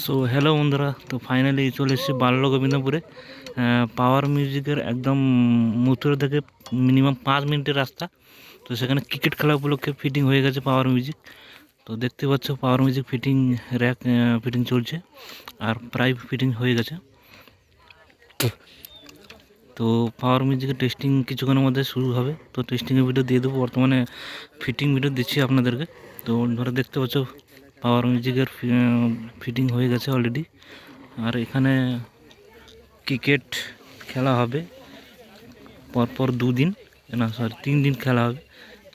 So hello বন্ধুরা, তো finally চলে এসেছি বাল্য গোবিন্দপুরে। পাওয়ার মিউজিকের একদম মথুরা থেকে মিনিমাম 5 মিনিটের রাস্তা। তো সেখানে ক্রিকেট খেলা উপলক্ষে ফিটিং হয়ে গেছে পাওয়ার মিউজিক। তো দেখতে পাচ্ছ power music fitting rack fitting চলছে, আর প্রায় ফিটিং হয়ে গেছে। তো পাওয়ার মিউজিকের টেস্টিং কিছুক্ষণের মধ্যে শুরু হবে। তো টেস্টিংয়ের ভিডিও দিয়ে দেবো, বর্তমানে ফিটিং ভিডিও দিচ্ছি আপনাদেরকে। তো ধরে দেখতে পাচ্ছ পাওয়ার মিউজিকের ফিটিং হয়ে গেছে অলরেডি। আর এখানে ক্রিকেট খেলা হবে পরপর 2 দিন, না সরি 3 দিন খেলা হবে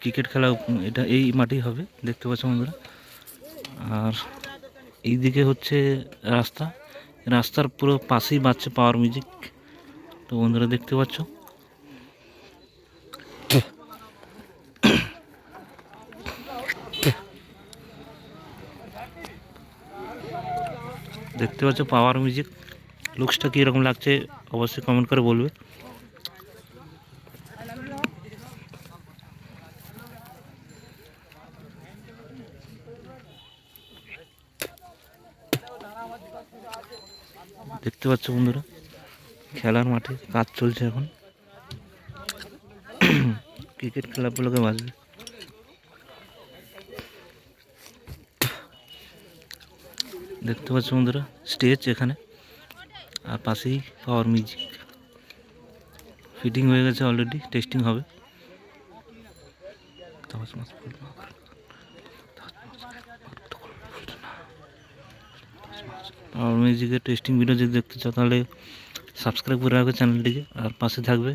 ক্রিকেট খেলা। এটা এই মাঠেই হবে, দেখতে পাচ্ছ বন্ধুরা। আর এইদিকে হচ্ছে রাস্তা, রাস্তার পুরো পাশেই বাজছে পাওয়ার মিউজিক। তো বন্ধুরা দেখতে পাচ্ছ, দেখতে পাচ্ছ পাওয়ার মিউজিক। লুকসটা কীরকম লাগছে অবশ্যই কমেন্ট করে বলবে। দেখতে পাচ্ছ বন্ধুরা, খেলার মাঠে কাজ চলছে এখন। ক্রিকেট খেলাগুলোকে বাজবে। দেখতে পাচ্ছ বন্ধুরা স্টেজ এখানে, আর পাশেই পাওয়ার মিউজিক ফিটিং হয়ে গেছে অলরেডি, টেস্টিং হবে। পাওয়ার মিউজিকের টেস্টিং ভিডিও যদি দেখতে চাও তাহলে সাবস্ক্রাইব করে রাখবে চ্যানেলটিকে, আর পাশে থাকবে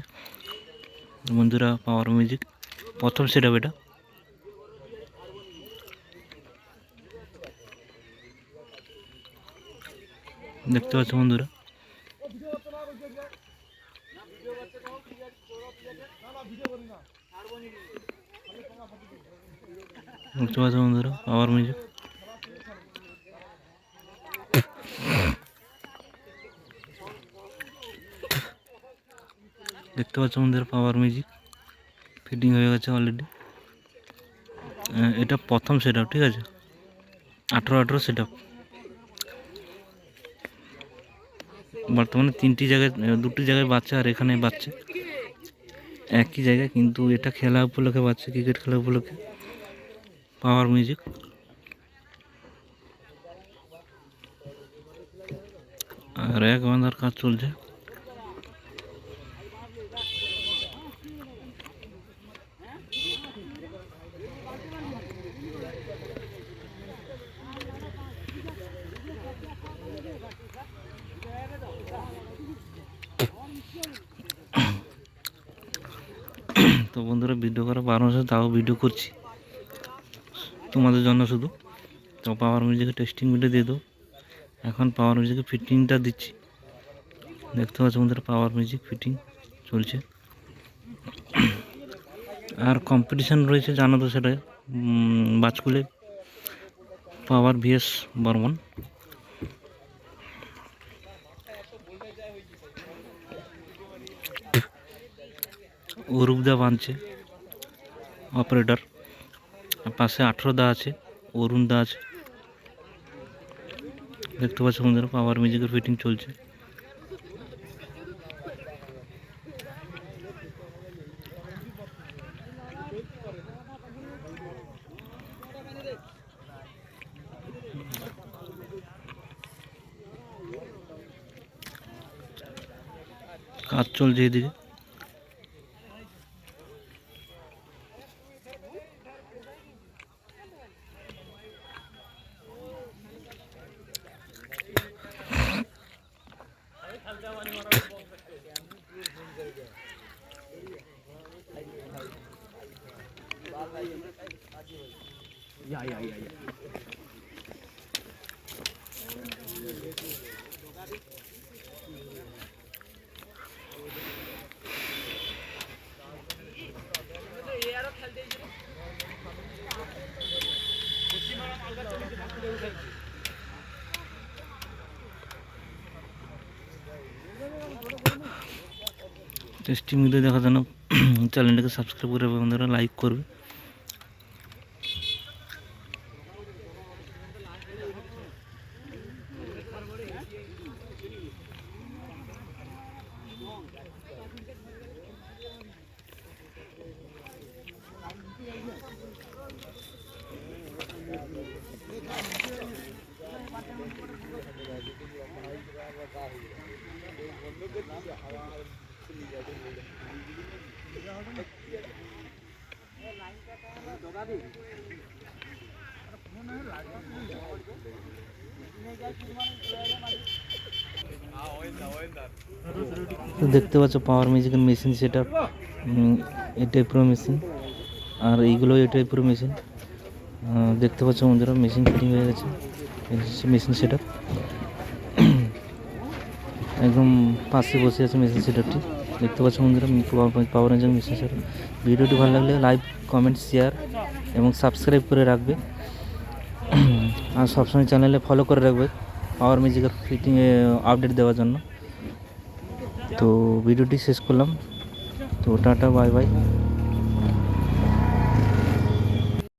বন্ধুরা। পাওয়ার মিউজিক প্রথম সেট আপ এটা। দেখতে পাচ্ছ বন্ধুরা, দেখতে পাচ্ছ বন্ধুরা পাওয়ার মিউজিক। দেখতে পাচ্ছ বন্ধুরা পাওয়ার মিউজিক ফিটিং হয়ে গেছে অলরেডি। এটা প্রথম সেট আপ, ঠিক আছে, 18 সেট আপ। বর্তমানে 3টি জায়গায়, 2টি জায়গায় বাচ্চা, আর এখানে বাচ্চা একই জায়গায়, কিন্তু এটা খেলা উপলক্ষে বাচ্চা, ক্রিকেট খেলা উপলক্ষে পাওয়ার মিউজিক। আর এক বাঁধার কাজ চলছে। তো বন্ধুরা ভিডিও করা বারণ আছে, তাও ভিডিও করছি তোমাদের জন্য শুধু। তো পাওয়ার মিউজিকের টেস্টিং ভিডিও দিয়ে দেবো। এখন পাওয়ার মিউজিকের ফিটিংটা দিচ্ছি। দেখতে পাচ্ছ বন্ধুরা পাওয়ার মিউজিক ফিটিং চলছে। আর কম্পিটিশান রয়েছে জানো তো, সেটা বাজকুলে পাওয়ার ভিএস বর্মন। অরূপদা বানছে অপারেটর, পাশে 18 দা আছে, অরুণ দা আছে। দেখতে পাচ্ছ বন্ধুরা পাওয়ার মিউজিকের ফিটিং চলছে। কাজ চলছে এদিকে। টেস্টিং ভিডিও দেখার জন্য চ্যানেলটাকে সাবস্ক্রাইব করে বন্ধুরা লাইক করবে। তো দেখতে পাচ্ছ পাওয়ার মিউজিকের মেশিন সেট আপ, এই টাইপের মেশিন, আর এইগুলো এই টাইপের মেশিন। দেখতে পাচ্ছ বন্ধুরা মেশিন ফিটিং হয়ে গেছে, মেশিন সেট আপ একদম পাশে বসে আছে মেশিন সেট আপটি। দেখতে পাচ্ছ বন্ধুরা পাওয়ার রেঞ্জার মেশিন সেট আপ। ভিডিওটি ভালো লাগলে লাইক, কমেন্ট, শেয়ার এবং সাবস্ক্রাইব করে রাখবে, আর সবসময় চ্যানেলে ফলো করে রাখবে পাওয়ার মিউজিকের ফিটিং আপডেট দেওয়ার জন্য। তো ভিডিওটি শেষ করলাম, তো টাটা, বাই বাই।